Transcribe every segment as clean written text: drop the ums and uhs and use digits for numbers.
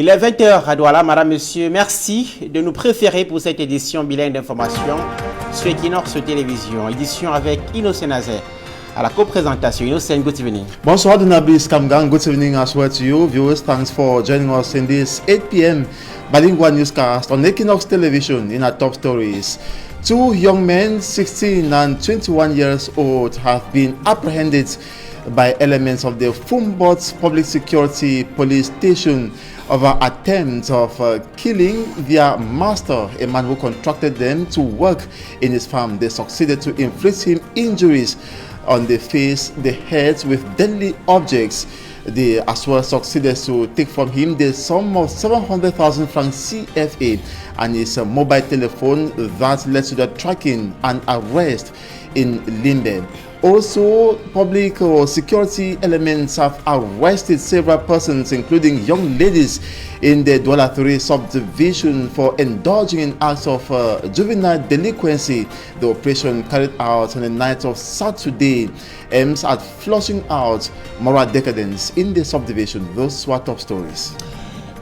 Il est 20h à Douala. Madame, Monsieur, merci de nous préférer pour cette édition bilingue d'information sur Equinox Télévision. Édition avec Innocent Nazaire à la co-présentation. Innocent, good evening. Bonsoir, Dunabis Kamgang. Good evening as well to you. Viewers, thanks for joining us in this 8 p.m. bilingual newscast on Equinox Television. In our top stories, 2 young men, 16 and 21 years old, have been apprehended by elements of the Fumbot Public Security Police Station over attempts of killing their master, a man who contracted them to work in his farm. They succeeded to inflict him injuries on the face, the head with deadly objects. They as well succeeded to take from him the sum of 700,000 francs CFA and his mobile telephone. That led to the tracking and arrest in Limbe. Also, public security elements have arrested several persons, including young ladies in the Douala 3 subdivision for indulging in acts of juvenile delinquency. The operation carried out on the night of Saturday aims at flushing out moral decadence in the subdivision. Those were top stories.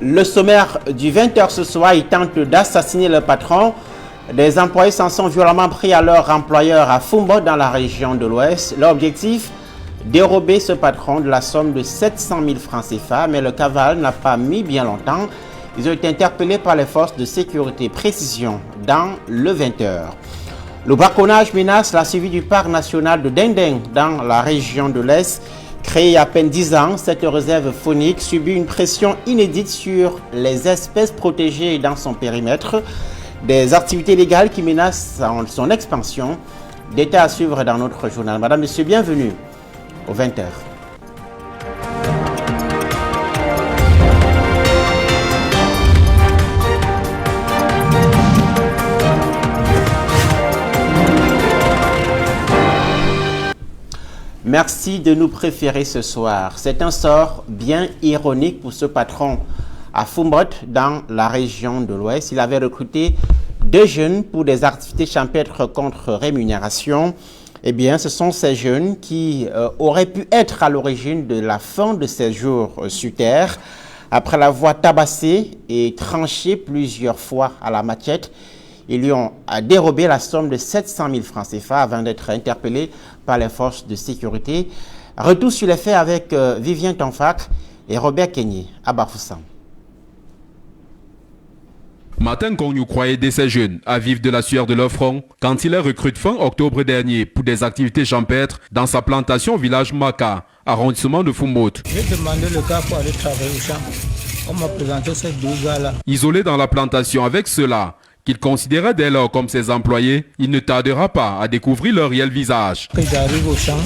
Le sommaire du 20h ce soir, il tente d'assassiner le patron. Des employés s'en sont violemment pris à leur employeur à Fumbot dans la région de l'Ouest. Leur objectif, dérober ce patron de la somme de 700 000 francs CFA, mais le cavale n'a pas mis bien longtemps. Ils ont été interpellés par les forces de sécurité. Précision dans le 20h. Le braconnage menace la survie du parc national de Dendeng dans la région de l'Est. Créée il y a à peine 10 ans, cette réserve faunique subit une pression inédite sur les espèces protégées dans son périmètre. Des activités légales qui menacent son expansion. Détails à suivre dans notre journal. Madame, Monsieur, bienvenue au 20h. Merci de nous préférer ce soir. C'est un sort bien ironique pour ce patron à Fumbot dans la région de l'Ouest. Il avait recruté 2 jeunes pour des activités champêtres contre rémunération. Eh bien, ce sont ces jeunes qui auraient pu être à l'origine de la fin de ses jours sur terre. Après l'avoir tabassé et tranché plusieurs fois à la machette, ils lui ont dérobé la somme de 700 000 francs CFA avant d'être interpellés par les forces de sécurité. Retour sur les faits avec Vivien Tonfac et Robert Kenyé à Bafoussam. Martin Kongnou croyait aider ces jeunes à vivre de la sueur de leur front quand il les recrute fin octobre dernier pour des activités champêtres dans sa plantation au village Maka, arrondissement de Fumbot. J'ai demandé le gars pour aller travailler au champ. On m'a présenté ces 2 gars-là. Isolé dans la plantation avec ceux-là, qu'il considérait dès lors comme ses employés, il ne tardera pas à découvrir leur réel visage. Quand j'arrive au champ,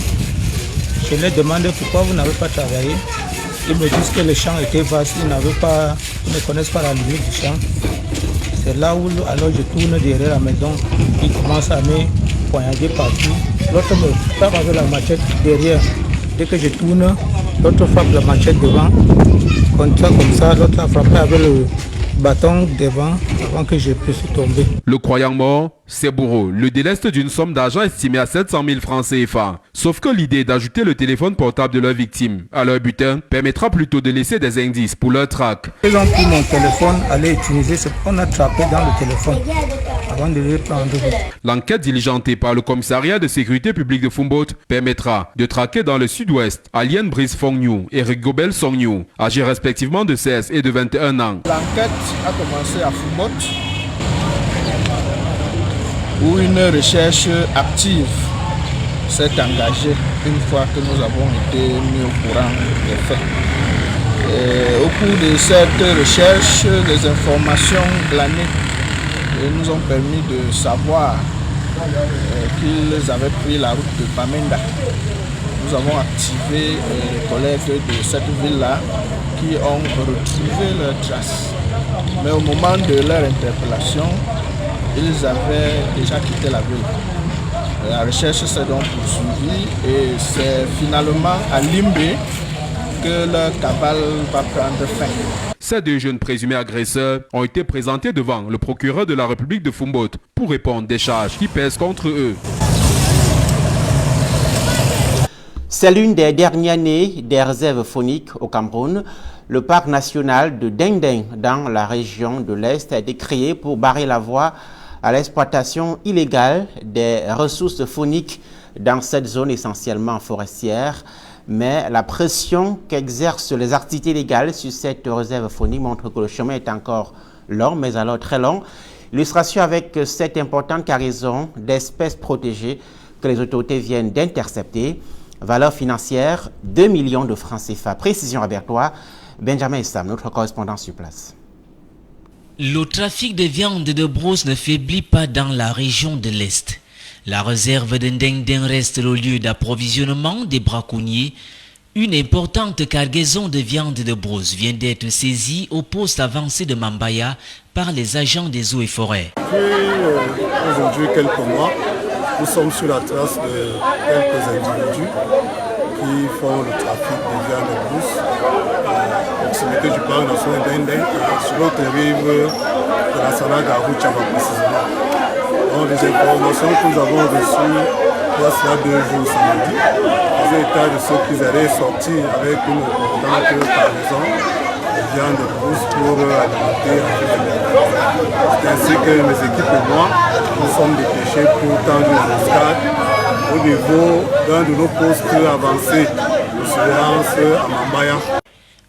je leur demande pourquoi vous n'avez pas travaillé. Ils me disent que le champ était vaste, ils ne connaissent pas la limite du champ. C'est là où alors je tourne derrière la maison, ils commencent à me poignarder partout. L'autre me frappe avec la machette derrière. Dès que je tourne, l'autre frappe la machette devant. Comme ça, l'autre a frappé avec le bâton devant avant que je puisse tomber. Le croyant mort, ses bourreaux le délestent d'une somme d'argent estimée à 700 000 francs CFA. Sauf que l'idée d'ajouter le téléphone portable de leur victime à leur butin permettra plutôt de laisser des indices pour leur traque. Ils ont pris mon téléphone, allaient utiliser ce qu'on a trappé dans le téléphone avant de les prendre. L'enquête diligentée par le commissariat de sécurité publique de Fumbot permettra de traquer dans le sud-ouest Alien Brice Fongnou et Rigobel Songnou, âgés respectivement de 16 et de 21 ans. L'enquête a commencé à Fumbot, où une recherche active s'est engagée une fois que nous avons été mis au courant des faits. Et au cours de cette recherche, les informations glanées nous ont permis de savoir qu'ils avaient pris la route de Bamenda. Nous avons activé les collègues de cette ville-là qui ont retrouvé leurs traces. Mais au moment de leur interpellation, ils avaient déjà quitté la ville. La recherche s'est donc poursuivie et c'est finalement à Limbe que leur cavale va prendre fin. Ces 2 jeunes présumés agresseurs ont été présentés devant le procureur de la République de Fumbot pour répondre des charges qui pèsent contre eux. C'est l'une des dernières années des réserves fauniques au Cameroun. Le parc national de Dendeng dans la région de l'Est a été créé pour barrer la voie à l'exploitation illégale des ressources fauniques dans cette zone essentiellement forestière. Mais la pression qu'exercent les activités légales sur cette réserve faunique montre que le chemin est encore long, mais alors très long. Illustration avec cette importante cargaison d'espèces protégées que les autorités viennent d'intercepter. Valeur financière, 2 millions de francs CFA. Précision à Bertois, Benjamin Issam, notre correspondant sur place. Le trafic de viande de brousse ne faiblit pas dans la région de l'Est. La réserve de Ndengdeng reste le lieu d'approvisionnement des braconniers. Une importante cargaison de viande de brousse vient d'être saisie au poste avancé de Mambaya par les agents des eaux et forêts. Depuis aujourd'hui quelques mois, nous sommes sur la trace de quelques individus qui font le trafic de viande de brousse à proximité du parc national Ndengdeng et sur l'autre rive de la Sanaga-Rouchaba précisément. Donc les informations que nous avons reçues il y a cela 2 jours samedi, faisaient état de ceux qui allaient sortir avec une importante cargaison de viande de brousse pour alimenter c'est ainsi que mes équipes et moi, nous sommes dépêchés pour tendre une embuscade au niveau d'un de nos postes avancés de surveillance à Mambaya.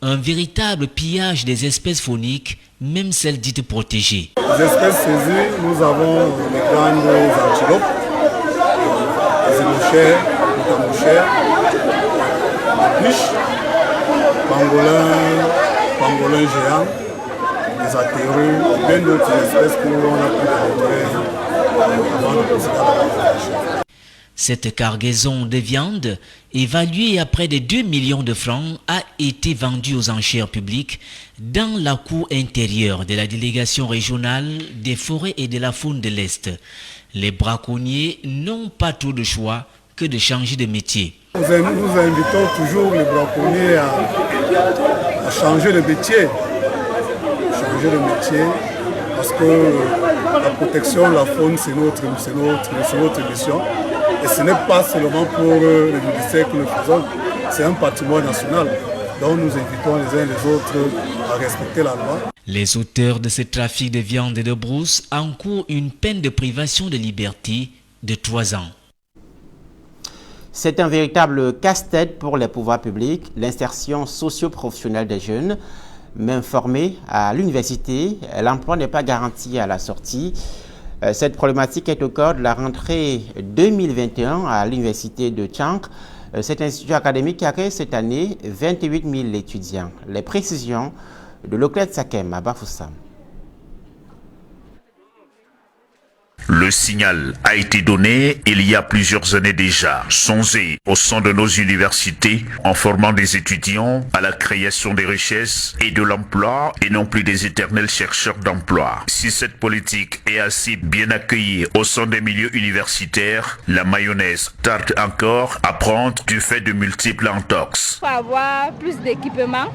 Un véritable pillage des espèces fauniques, même celles dites protégées. Les espèces saisies, nous avons les grandes antilopes, les émouchères, les tamouchères, les biches, pangolins géants, les attéreux, et bien d'autres espèces que l'on a pu démontrer avant de procéder à la protection. Cette cargaison de viande, évaluée à près de 2 millions de francs, a été vendue aux enchères publiques dans la cour intérieure de la délégation régionale des forêts et de la faune de l'Est. Les braconniers n'ont pas trop de choix que de changer de métier. Nous invitons toujours les braconniers à changer de métier. Parce que la protection de la faune, c'est notre mission. Et ce n'est pas seulement pour le ministère que nous faisons, c'est un patrimoine national. Donc nous invitons les uns les autres à respecter la loi. Les auteurs de ce trafic de viande et de brousse encourent une peine de privation de liberté de 3 ans. C'est un véritable casse-tête pour les pouvoirs publics, l'insertion socio-professionnelle des jeunes. Même formés à l'université, l'emploi n'est pas garanti à la sortie. Cette problématique est au cœur de la rentrée 2021 à l'université de Tchang. Cet institut académique accueille cette année 28 000 étudiants. Les précisions de Leclerc Sakem à Bafoussam. Le signal a été donné il y a plusieurs années déjà. Songer au sein de nos universités en formant des étudiants à la création des richesses et de l'emploi et non plus des éternels chercheurs d'emploi. Si cette politique est assez bien accueillie au sein des milieux universitaires, la mayonnaise tarde encore à prendre du fait de multiples intox. Il faut avoir plus d'équipements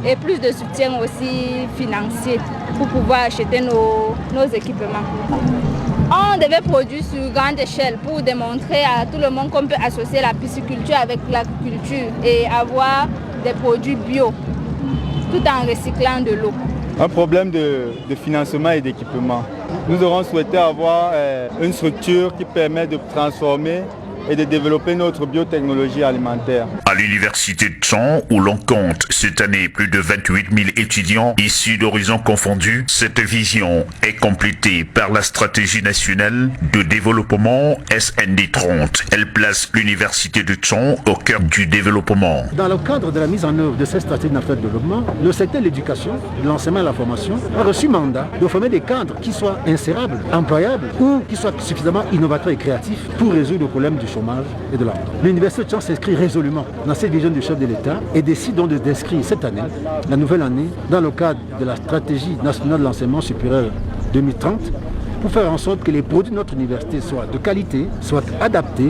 et plus de soutien aussi financier pour pouvoir acheter nos équipements. On devait produire sur grande échelle pour démontrer à tout le monde qu'on peut associer la pisciculture avec l'agriculture et avoir des produits bio tout en recyclant de l'eau. Un problème de financement et d'équipement. Nous aurons souhaité avoir une structure qui permet de transformer et de développer notre biotechnologie alimentaire. À l'université de Tchang, où l'on compte cette année plus de 28 000 étudiants issus d'horizons confondus, cette vision est complétée par la stratégie nationale de développement SND 30. Elle place l'université de Tchang au cœur du développement. Dans le cadre de la mise en œuvre de cette stratégie nationale de développement, le secteur de l'éducation, de l'enseignement et de la formation a reçu mandat de former des cadres qui soient insérables, employables ou qui soient suffisamment innovateurs et créatifs pour résoudre le problème du chômage et de l'emploi. L'université de Tchang s'inscrit résolument dans cette vision du chef de l'État et décide donc d'inscrire cette année, la nouvelle année, dans le cadre de la stratégie nationale de l'enseignement supérieur 2030 pour faire en sorte que les produits de notre université soient de qualité, soient adaptés,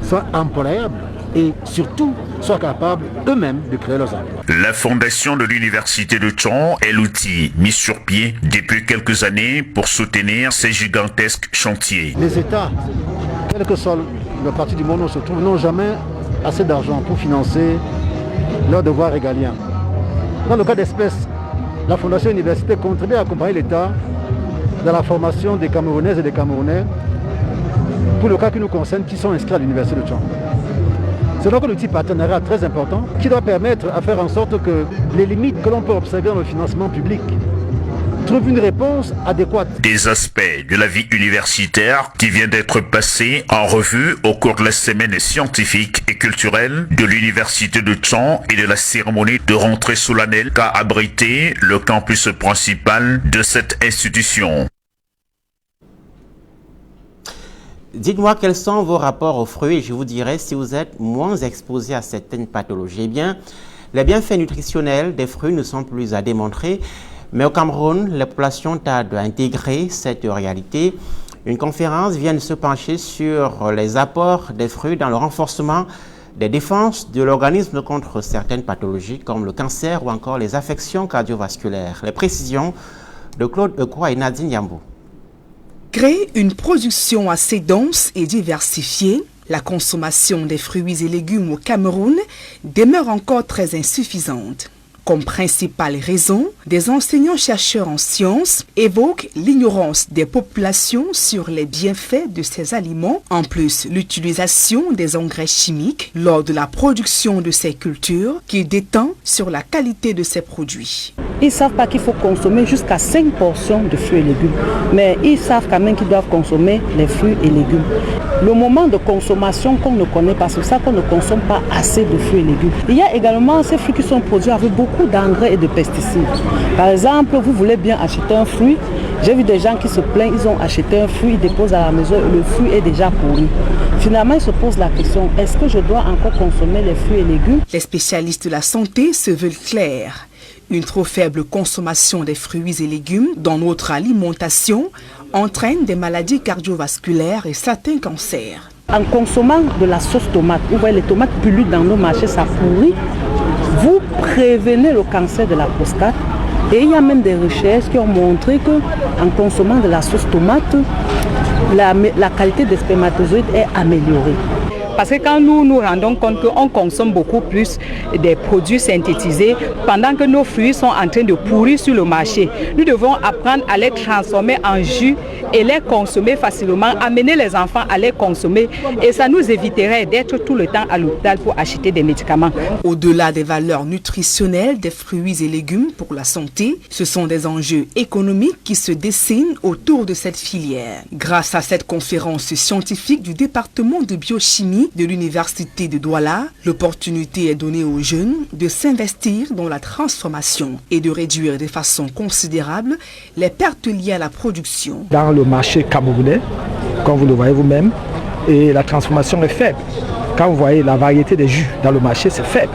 soient employables et surtout soient capables eux-mêmes de créer leurs emplois. La fondation de l'université de Tchang est l'outil mis sur pied depuis quelques années pour soutenir ces gigantesques chantiers. Les États, quel que soit le parti du monde où on se trouve, n'ont jamais assez d'argent pour financer leurs devoirs régaliens. Dans le cas d'espèce, la Fondation Université contribue à accompagner l'État dans la formation des Camerounaises et des Camerounais pour le cas qui nous concerne, qui sont inscrits à l'Université de Tchang. C'est donc un outil partenariat très important qui doit permettre à faire en sorte que les limites que l'on peut observer dans le financement public trouvent une réponse adéquate. Des aspects de la vie universitaire qui viennent d'être passés en revue au cours de la semaine scientifique et culturelle de l'Université de Tchang et de la cérémonie de rentrée solennelle qu'a abrité le campus principal de cette institution. Dites-moi quels sont vos rapports aux fruits et je vous dirai si vous êtes moins exposé à certaines pathologies. Eh bien, les bienfaits nutritionnels des fruits ne sont plus à démontrer, mais au Cameroun, les populations tardent à intégrer cette réalité. Une conférence vient de se pencher sur les apports des fruits dans le renforcement des défenses de l'organisme contre certaines pathologies comme le cancer ou encore les affections cardiovasculaires. Les précisions de Claude Ekwa et Nadine Yambou. Créer une production assez dense et diversifiée, la consommation des fruits et légumes au Cameroun demeure encore très insuffisante. Comme principale raison, des enseignants-chercheurs en sciences évoquent l'ignorance des populations sur les bienfaits de ces aliments, en plus l'utilisation des engrais chimiques lors de la production de ces cultures qui détend sur la qualité de ces produits. Ils ne savent pas qu'il faut consommer jusqu'à 5 portions de fruits et légumes, mais ils savent quand même qu'ils doivent consommer les fruits et légumes. Le moment de consommation qu'on ne connaît pas, c'est ça qu'on ne consomme pas assez de fruits et légumes. Il y a également ces fruits qui sont produits avec beaucoup d'engrais et de pesticides. Par exemple, vous voulez bien acheter un fruit, j'ai vu des gens qui se plaignent, ils ont acheté un fruit, ils déposent à la maison, le fruit est déjà pourri. Finalement, ils se posent la question, est-ce que je dois encore consommer les fruits et légumes? Les spécialistes de la santé se veulent clairs. Une trop faible consommation des fruits et légumes dans notre alimentation entraîne des maladies cardiovasculaires et certains cancers. En consommant de la sauce tomate, vous voyez les tomates pullulent dans nos marchés, ça pourrit, vous prévenez le cancer de la prostate. Et il y a même des recherches qui ont montré qu'en consommant de la sauce tomate, la qualité des spermatozoïdes est améliorée. Parce que quand nous nous rendons compte qu'on consomme beaucoup plus des produits synthétisés pendant que nos fruits sont en train de pourrir sur le marché, nous devons apprendre à les transformer en jus et les consommer facilement, amener les enfants à les consommer et ça nous éviterait d'être tout le temps à l'hôpital pour acheter des médicaments. Au-delà des valeurs nutritionnelles des fruits et légumes pour la santé, ce sont des enjeux économiques qui se dessinent autour de cette filière. Grâce à cette conférence scientifique du département de biochimie de l'université de Douala, l'opportunité est donnée aux jeunes de s'investir dans la transformation et de réduire de façon considérable les pertes liées à la production. Dans le marché camerounais, comme vous le voyez vous-même, et la transformation est faible. Quand vous voyez la variété des jus dans le marché, c'est faible.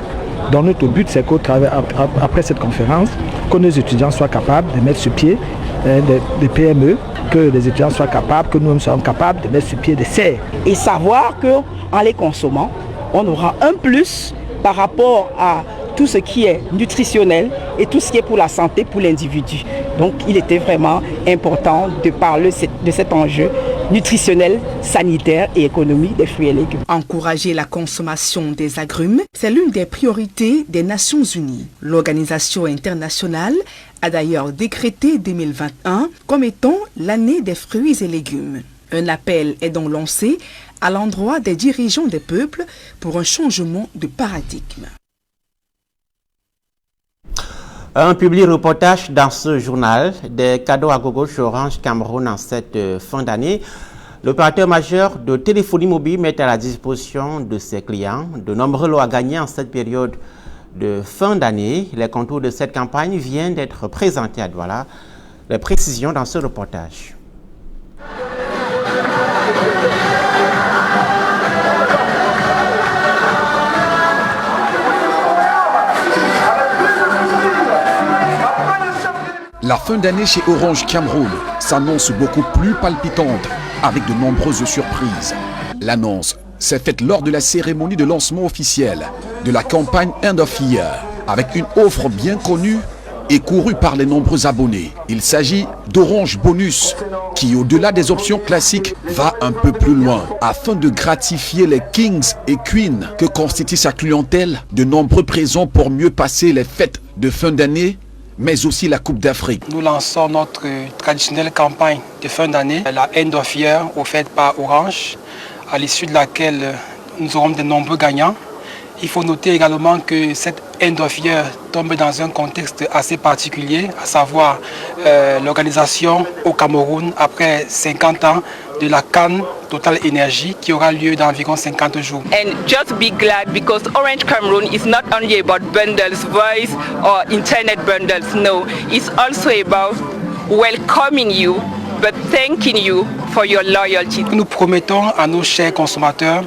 Donc notre but, c'est qu'après cette conférence, que nos étudiants soient capables de mettre sur pied des PME, que les étudiants soient capables, que nous soyons capables de mettre sur pied des serres. Et savoir qu'en les consommant, on aura un plus par rapport à tout ce qui est nutritionnel et tout ce qui est pour la santé, pour l'individu. Donc il était vraiment important de parler de cet enjeu nutritionnel, sanitaire et économique des fruits et légumes. Encourager la consommation des agrumes, c'est l'une des priorités des Nations Unies. L'organisation internationale a d'ailleurs décrété 2021 comme étant l'année des fruits et légumes. Un appel est donc lancé à l'endroit des dirigeants des peuples pour un changement de paradigme. Un public reportage dans ce journal des cadeaux à gogo chez Orange Cameroun en cette fin d'année. L'opérateur majeur de téléphonie mobile met à la disposition de ses clients de nombreux lots à gagner en cette période de fin d'année. Les contours de cette campagne viennent d'être présentés à Douala. Les précisions dans ce reportage. La fin d'année chez Orange Cameroun s'annonce beaucoup plus palpitante avec de nombreuses surprises. L'annonce s'est faite lors de la cérémonie de lancement officiel de la campagne End of Year avec une offre bien connue et courue par les nombreux abonnés. Il s'agit d'Orange Bonus, qui, au-delà des options classiques, va un peu plus loin. Afin de gratifier les kings et queens que constitue sa clientèle, de nombreux présents pour mieux passer les fêtes de fin d'année, mais aussi la Coupe d'Afrique. Nous lançons notre traditionnelle campagne de fin d'année, la End of Year, offerte par Orange, à l'issue de laquelle nous aurons de nombreux gagnants. Il faut noter également que cette End of Year tombe dans un contexte assez particulier, à savoir l'organisation au Cameroun après 50 ans de la CAN Total Energy qui aura lieu dans environ 50 jours. And just be glad because Orange Cameroun is not only about bundles, voice or internet bundles. No, it's also about welcoming you but thanking you for your loyalty. Nous promettons à nos chers consommateurs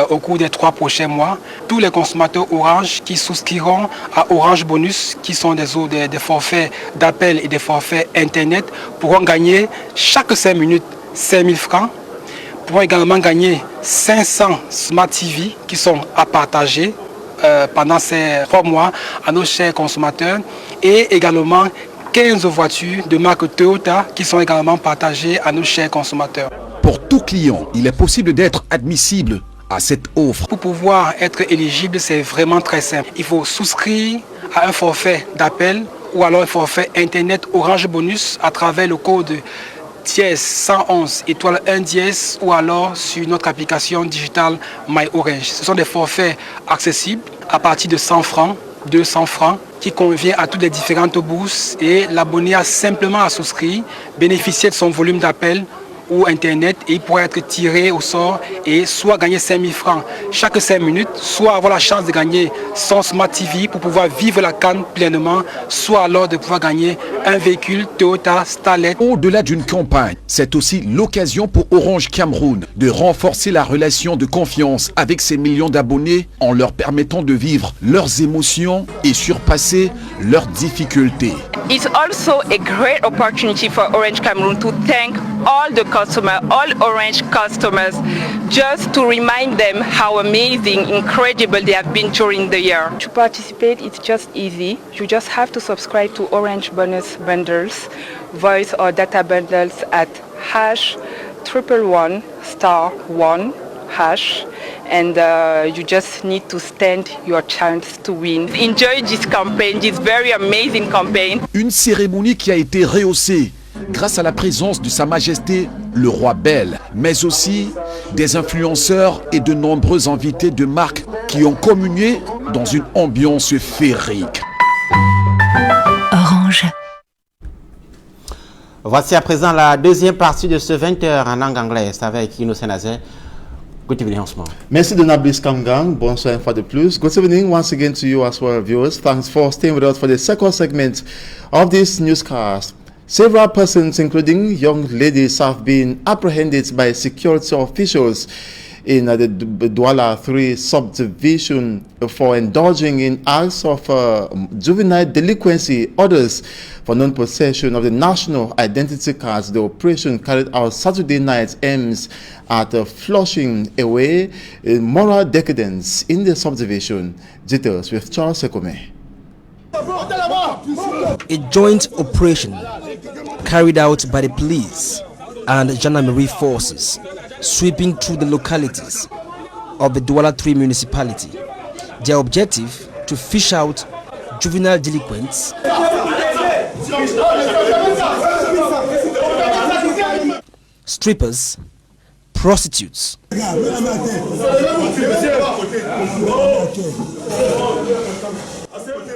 au cours des 3 prochains mois, tous les consommateurs Orange qui souscriront à Orange Bonus, qui sont des forfaits d'appel et des forfaits Internet, pourront gagner chaque 5 minutes 5 000 francs, pourront également gagner 500 Smart TV qui sont à partager pendant ces 3 mois à nos chers consommateurs et également 15 voitures de marque Toyota qui sont également partagées à nos chers consommateurs. Pour tout client, il est possible d'être admissible à cette offre. Pour pouvoir être éligible, c'est vraiment très simple. Il faut souscrire à un forfait d'appel ou alors un forfait Internet Orange Bonus à travers le code dièse 111 étoile 1 dièse ou alors sur notre application digitale My Orange. Ce sont des forfaits accessibles à partir de 100 francs, 200 francs qui convient à toutes les différentes bourses et l'abonné a simplement à souscrire, bénéficier de son volume d'appel ou Internet et il pourra être tiré au sort et soit gagner 5 000 francs chaque 5 minutes, soit avoir la chance de gagner son Smart TV pour pouvoir vivre la CAN pleinement, soit alors de pouvoir gagner un véhicule Toyota Starlet. Au-delà d'une campagne, c'est aussi l'occasion pour Orange Cameroun de renforcer la relation de confiance avec ses millions d'abonnés en leur permettant de vivre leurs émotions et surpasser leurs difficultés. It's also a great opportunity for Orange Cameroon to thank all the customers, all Orange customers, just to remind them how amazing, incredible they have been during the year. To participate, it's just easy. You just have to subscribe to Orange Bonus Bundles, voice or data bundles at #111*1#. And you just need to stand your chance to win. Enjoy this campaign, this very amazing campaign. Une cérémonie qui a été rehaussée grâce à la présence de Sa Majesté le Roi Bell, mais aussi des influenceurs et de nombreux invités de marque qui ont communié dans une ambiance féerique. Orange. Voici à présent la deuxième partie de ce 20h en langue anglaise avec Innocent Nazaire. Good evening, Osman. Merci de Nablis Kamgang. Bonsoir une fois de plus. Good evening once again to you as well, viewers. Thanks for staying with us for the second segment of this newscast. Several persons, including young ladies, have been apprehended by security officials in the Douala 3 subdivision for indulging in acts of juvenile delinquency. Others for non-possession of the national identity cards. The operation carried out Saturday night aims at flushing away moral decadence in the subdivision. Details with Charles Sekome. A joint operation carried out by the police and gendarmerie forces sweeping through the localities of the Douala 3 municipality. Their objective to fish out juvenile delinquents, strippers, prostitutes,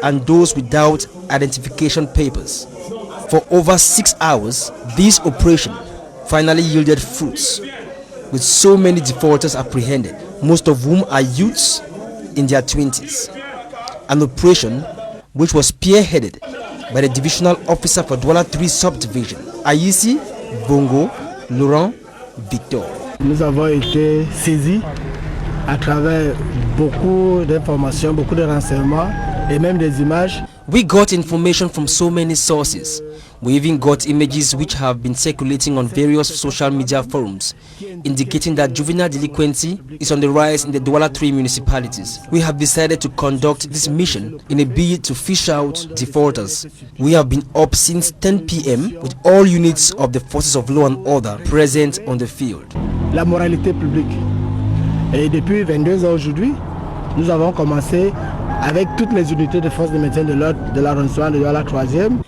and those without identification papers. For over 6 hours, this operation finally yielded fruits, with so many defaulters apprehended, most of whom are youths in their 20s. An operation which was spearheaded by the divisional officer for Douala 3 subdivision, Ayisi Bongo Laurent Victor. Nous avons été saisis à travers beaucoup d'informations, beaucoup de renseignements et même des images. We got information from so many sources. We even got images which have been circulating on various social media forums, indicating that juvenile delinquency is on the rise in the Douala 3 municipalities. We have decided to conduct this mission in a bid to fish out defaulters. We have been up since 10 p.m. with all units of the forces of law and order present on the field. La moralité publique. Et depuis 22 ans aujourd'hui, nous avons commencé avec toutes les unités de force de maintien de l'ordre de l'arrondissement de Douala 3e.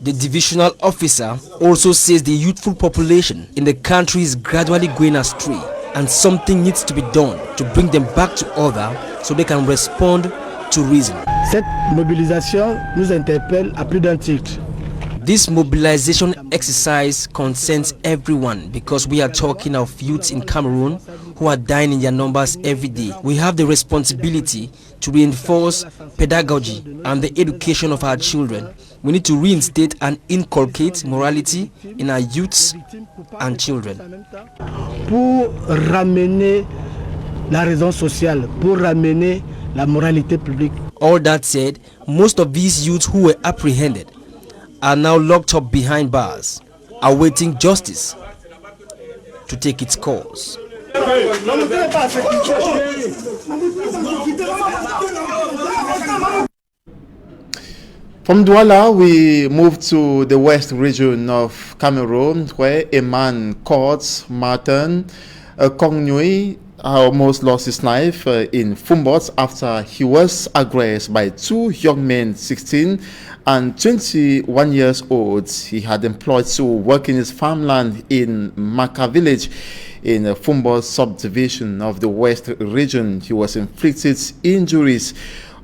The divisional officer also says the youthful population in the country is gradually going astray and something needs to be done to bring them back to order so they can respond to reason. Cette mobilisation nous interpelle à plus d'un titre. This mobilization exercise concerns everyone because we are talking of youths in Cameroon who are dying in their numbers every day. We have the responsibility to reinforce pedagogy and the education of our children. We need to reinstate and inculcate morality in our youths and children. Pour ramener la raison sociale, pour ramener la moralité publique. All that said, most of these youths who were apprehended are now locked up behind bars, awaiting justice to take its course. From Douala, we move to the west region of Cameroon, where a man called Martin Kongnui almost lost his life in Fumbot after he was aggressed by two young men, 16 and 21 years old. He had employed to work in his farmland in Maka village in Fumbot subdivision of the west region. He was inflicted injuries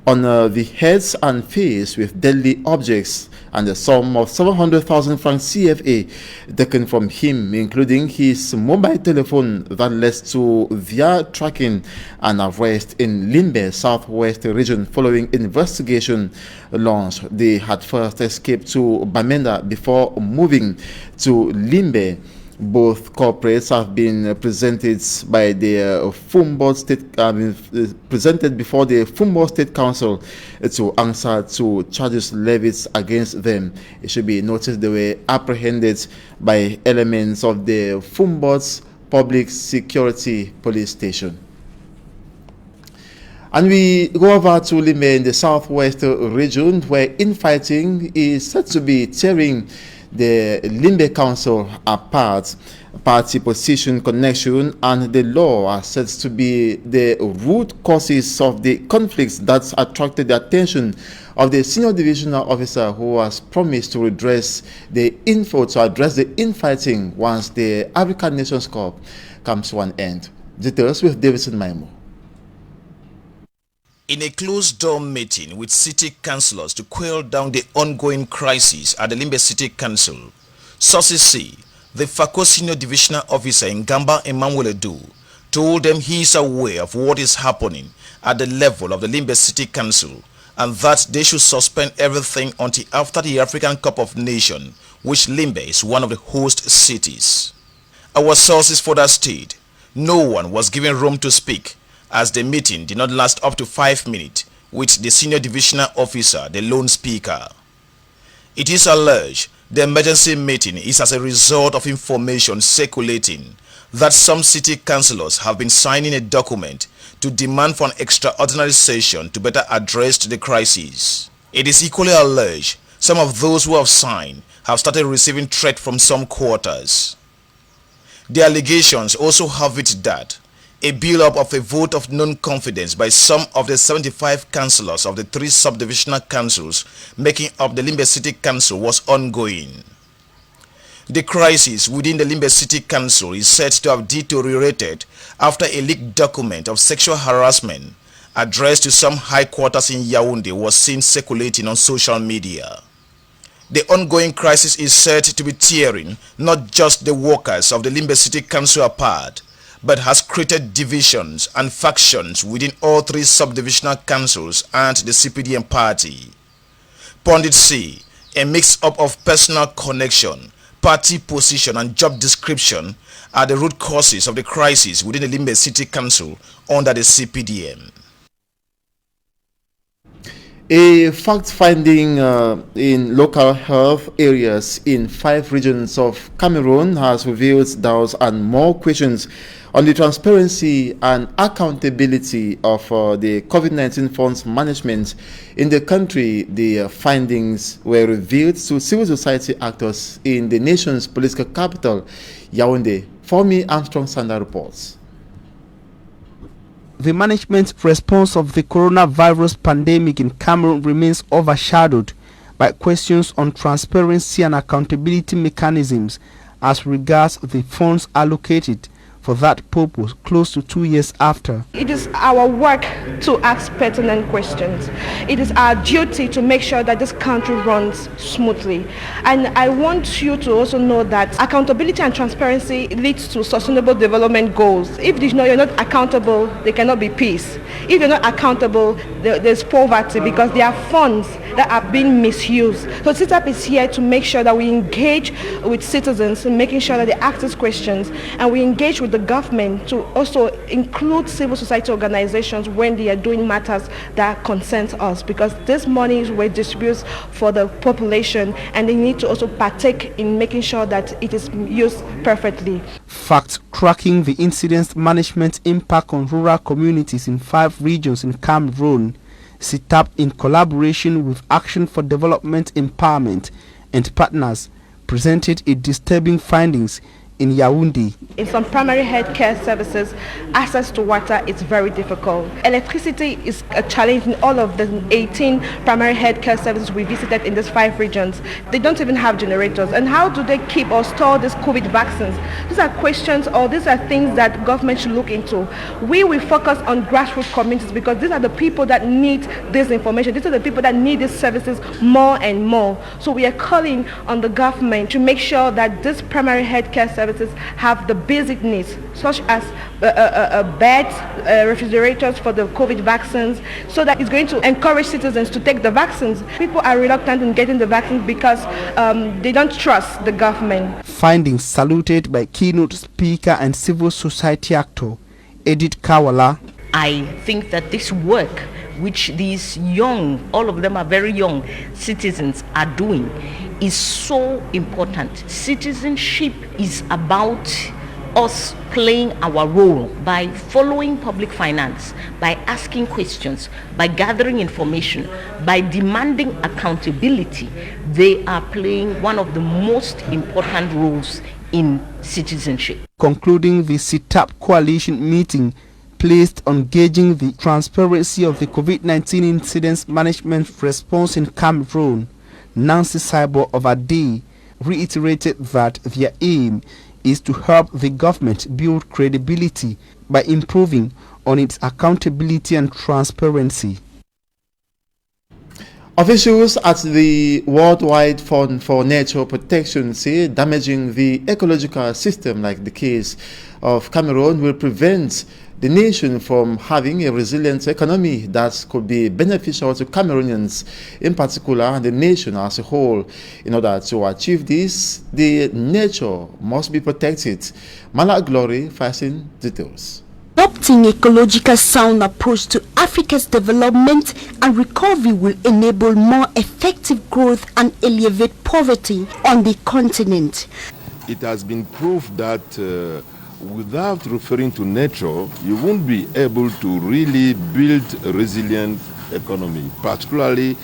on the heads and face with deadly objects, and the sum of 700,000 francs CFA taken from him, including his mobile telephone, that led to their tracking and arrest in Limbe, southwest region. Following investigation launched, they had first escaped to Bamenda before moving to Limbe. Both corporates have been presented by the Fumbot State, presented before the Fumbot State Council to answer to charges levied against them. It should be noticed they were apprehended by elements of the Fumbot Public Security Police Station. And we go over to Limbe in the southwest region, where infighting is said to be tearing the Limbe Council apart. Party position, connection, and the law are said to be the root causes of the conflicts that attracted the attention of the senior divisional officer, who has promised to address the infighting once the African Nations Cup comes to an end. Details with Davidson Maimo. In a closed-door meeting with city councillors to quell down the ongoing crisis at the Limbe City Council, sources say the FACO senior divisional officer in Gamba, Emmanuel Edu, told them he is aware of what is happening at the level of the Limbe City Council and that they should suspend everything until after the African Cup of Nations, which Limbe is one of the host cities. Our sources further state no one was given room to speak, as the meeting did not last up to 5 minutes with the senior divisional officer, the lone speaker. It is alleged the emergency meeting is as a result of information circulating that some city councillors have been signing a document to demand for an extraordinary session to better address the crisis. It is equally alleged some of those who have signed have started receiving threats from some quarters. The allegations also have it that a build-up of a vote of non-confidence by some of the 75 councillors of the 3 subdivisional councils making up the Limbe City Council was ongoing. The crisis within the Limbe City Council is said to have deteriorated after a leaked document of sexual harassment addressed to some high quarters in Yaoundé was seen circulating on social media. The ongoing crisis is said to be tearing not just the workers of the Limbe City Council apart, but has created divisions and factions within all 3 subdivisional councils and the CPDM party. Pundits say a mix-up of personal connection, party position and job description are the root causes of the crisis within the Limbe City Council under the CPDM. A fact-finding in local health areas in 5 regions of Cameroon has revealed doubts and more questions on the transparency and accountability of the COVID-19 funds management in the country. The findings were revealed to civil society actors in the nation's political capital, Yaoundé. For me, Armstrong Sanda reports. The management response of the coronavirus pandemic in Cameroon remains overshadowed by questions on transparency and accountability mechanisms as regards the funds allocated for that purpose close to 2 years after. It is our work to ask pertinent questions. It is our duty to make sure that this country runs smoothly. And I want you to also know that accountability and transparency leads to sustainable development goals. If you're not accountable, there cannot be peace. If you're not accountable, there's poverty because there are funds that are being misused. So CITAP is here to make sure that we engage with citizens in making sure that they ask these questions, and we engage with the government to also include civil society organizations when they are doing matters that concern us, because these monies were distributed for the population and they need to also partake in making sure that it is used perfectly. Fact-tracking the incident management impact on rural communities in 5 regions in Cameroon, CITAP, in collaboration with Action for Development Empowerment and partners, presented a disturbing findings in Yaoundé. In some primary health care services, access to water is very difficult. Electricity is a challenge in all of the 18 primary health care services we visited in these 5 regions. They don't even have generators. And how do they keep or store these COVID vaccines? These are questions, or these are things that government should look into. We will focus on grassroots communities because these are the people that need this information. These are the people that need these services more and more. So we are calling on the government to make sure that this primary health care services have the basic needs, such as beds, refrigerators for the COVID vaccines, so that it's going to encourage citizens to take the vaccines. People are reluctant in getting the vaccines because they don't trust the government. Findings saluted by keynote speaker and civil society actor Edith Kawala. I think that this work which these young, all of them are very young citizens, are doing is so important. Citizenship is about us playing our role by following public finance, by asking questions, by gathering information, by demanding accountability. They are playing one of the most important roles in citizenship. Concluding the CITAP coalition meeting placed on gauging the transparency of the COVID-19 incidents management response in Cameroon, Nancy Cyborg of ADI reiterated that their aim is to help the government build credibility by improving on its accountability and transparency. Officials at the Worldwide Fund for Nature Protection say damaging the ecological system, like the case of Cameroon, will prevent the nation from having a resilient economy that could be beneficial to Cameroonians in particular and the nation as a whole. In order to achieve this, the nature must be protected. Mala Glory, Fashion Details. Adopting ecological sound approach to Africa's development and recovery will enable more effective growth and alleviate poverty on the continent. It has been proved that without referring to nature, you won't be able to really build a resilient economy, particularly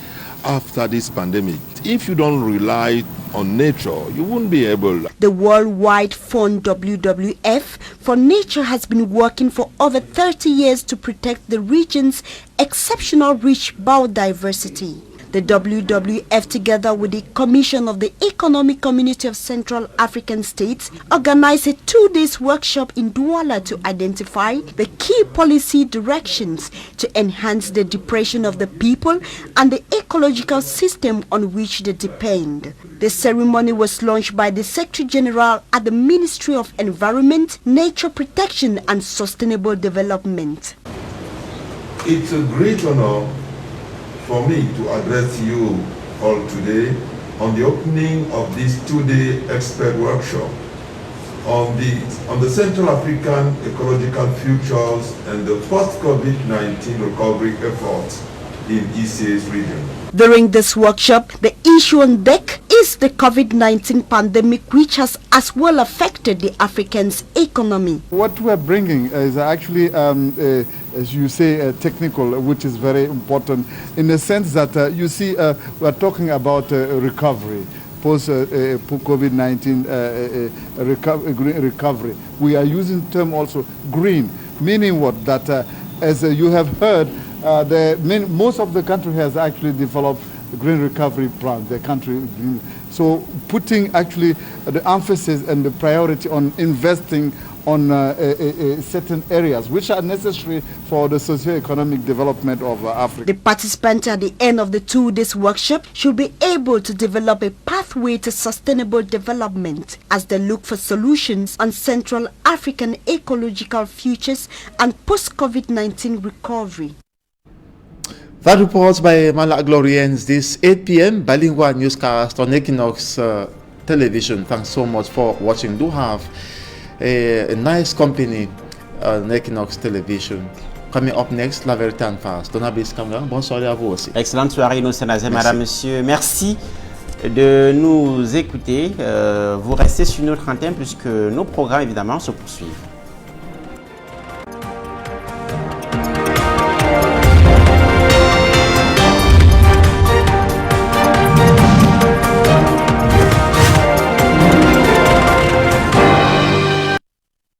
after this pandemic. If you don't rely on nature, you won't be able. The Worldwide Fund WWF for Nature has been working for over 30 years to protect the region's exceptional rich biodiversity. The WWF, together with the Commission of the Economic Community of Central African States, organized a 2-day workshop in Douala to identify the key policy directions to enhance the depression of the people and the ecological system on which they depend. The ceremony was launched by the Secretary General at the Ministry of Environment, Nature Protection and Sustainable Development. It's a great honor for me to address you all today on the opening of this 2-day expert workshop on the Central African ecological futures and the post-COVID-19 recovery efforts in ECA's region. During this workshop, the issue on deck is the COVID-19 pandemic, which has as well affected the African's economy. What we're bringing is actually, as you say, technical, which is very important in the sense that you see, we're talking about recovery. Post-COVID-19 recovery. We are using the term also green, meaning what? That as you have heard, most of the country has actually developed a green recovery plan, the country. So putting actually the emphasis and the priority on investing on certain areas which are necessary for the socio-economic development of Africa. The participants at the end of the 2 days workshop should be able to develop a pathway to sustainable development as they look for solutions on Central African ecological futures and post-COVID-19 recovery. That reports by Malak Glorians this 8 p.m. bilingual newscast on Equinox television. Thanks so much for watching. Do have a nice company on Equinox television. Coming up next, La Vérité en face. Donabis Kamgang, bonne soirée à vous aussi. Excellente soirée, nous, madame, monsieur. Merci de nous écouter. Vous restez sur notre antenne puisque nos programmes, évidemment, se poursuivent.